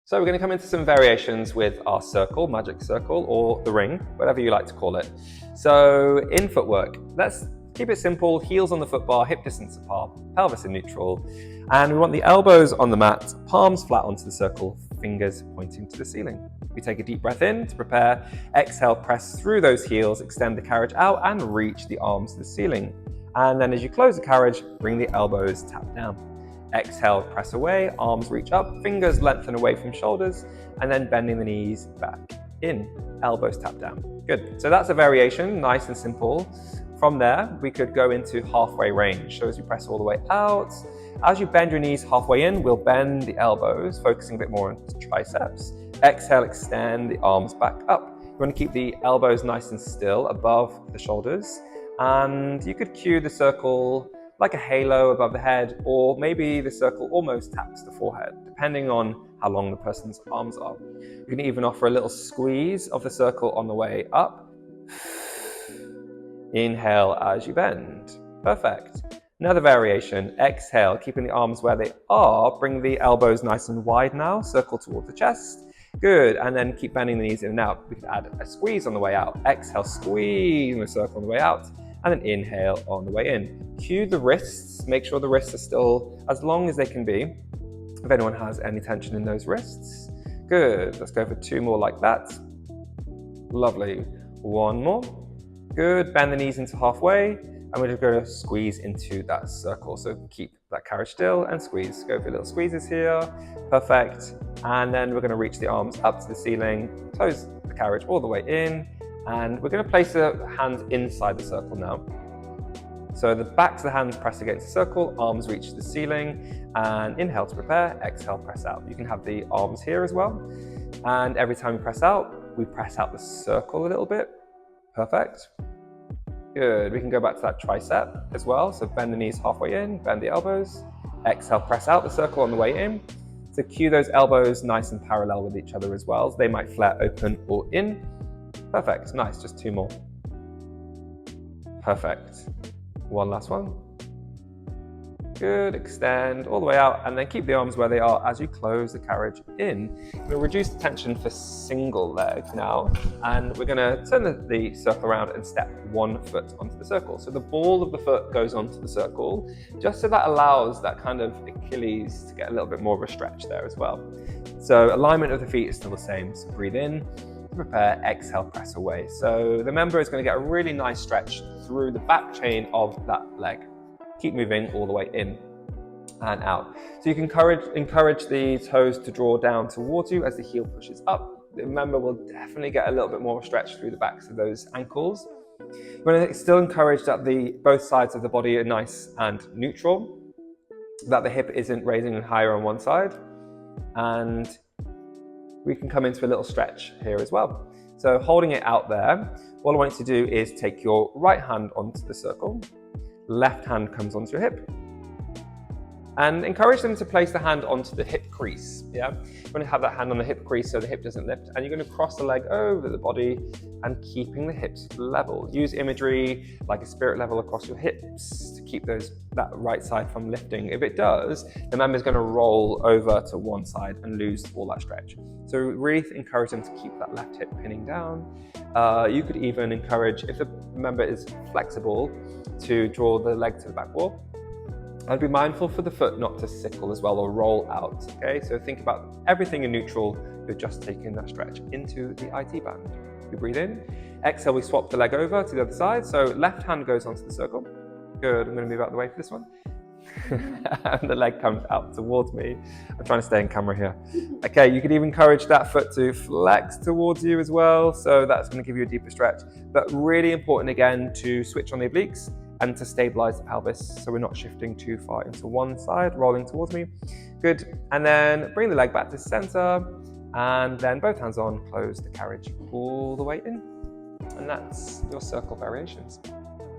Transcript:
So we're going to come into some variations with our circle, magic circle, or the ring, whatever you like to call it. So in footwork, let's keep it simple, heels on the foot bar, hip distance apart, pelvis in neutral. And we want the elbows on the mat, palms flat onto the circle, fingers pointing to the ceiling. We take a deep breath in to prepare. Exhale, press through those heels, extend the carriage out and reach the arms to the ceiling. And then as you close the carriage, bring the elbows tap down. Exhale, press away, arms reach up, fingers lengthen away from shoulders, and then bending the knees back in, elbows tap down. Good. So that's a variation, nice and simple. From there, we could go into halfway range. So as you press all the way out, as you bend your knees halfway in, we'll bend the elbows, focusing a bit more on triceps. Exhale, extend the arms back up. You want to keep the elbows nice and still above the shoulders. And you could cue the circle like a halo above the head, or maybe the circle almost taps the forehead, depending on how long the person's arms are. You can even offer a little squeeze of the circle on the way up. Inhale as you bend. Perfect. Another variation, exhale, keeping the arms where they are, bring the elbows nice and wide now, circle towards the chest. Good, and then keep bending the knees in and out. We can add a squeeze on the way out. Exhale, squeeze in the circle on the way out. And then inhale on the way in. Cue the wrists, make sure the wrists are still as long as they can be, if anyone has any tension in those wrists. Good, let's go for 2 more like that. Lovely, 1 more. Good, bend the knees into halfway, and we're just going to squeeze into that circle. So keep that carriage still and squeeze. Go for little squeezes here, perfect. And then we're going to reach the arms up to the ceiling, close the carriage all the way in, and we're going to place the hands inside the circle now. So the backs of the hands press against the circle, arms reach the ceiling, and inhale to prepare, exhale, press out. You can have the arms here as well. And every time we press out the circle a little bit. Perfect. Good. We can go back to that tricep as well. So bend the knees halfway in, bend the elbows. Exhale, press out the circle on the way in. So cue those elbows nice and parallel with each other as well. So they might flare open or in. Perfect, nice, just 2 more. Perfect. 1 last one. Good, extend all the way out and then keep the arms where they are as you close the carriage in. We'll reduce the tension for single leg now, and we're gonna turn the circle around and step 1 foot onto the circle. So the ball of the foot goes onto the circle, just so that allows that kind of Achilles to get a little bit more of a stretch there as well. So alignment of the feet is still the same, so breathe in, prepare, exhale, press away. So the member is going to get a really nice stretch through the back chain of that leg. Keep moving all the way in and out. So you can encourage the toes to draw down towards you as the heel pushes up. The member will definitely get a little bit more stretch through the backs of those ankles. You want to still encourage that both sides of the body are nice and neutral, that the hip isn't raising higher on one side, and we can come into a little stretch here as well. So holding it out there, all I want you to do is take your right hand onto the circle, left hand comes onto your hip, and encourage them to place the hand onto the hip crease. Yeah, you want to have that hand on the hip crease so the hip doesn't lift, and you're going to cross the leg over the body and keeping the hips level. Use imagery like a spirit level across your hips to keep that right side from lifting. If it does, the member is going to roll over to one side and lose all that stretch. So really encourage them to keep that left hip pinning down. You could even encourage, if the member is flexible, to draw the leg to the back wall. And be mindful for the foot not to sickle as well or roll out, okay? So think about everything in neutral, you're just taking that stretch into the IT band. We breathe in, exhale, we swap the leg over to the other side. So left hand goes onto the circle. Good, I'm gonna move out of the way for this one. And the leg comes out towards me. I'm trying to stay in camera here. Okay, you could even encourage that foot to flex towards you as well. So that's gonna give you a deeper stretch. But really important again to switch on the obliques and to stabilize the pelvis so we're not shifting too far into one side, rolling towards me. Good, and then bring the leg back to center and then both hands on, close the carriage all the way in. And that's your circle variations.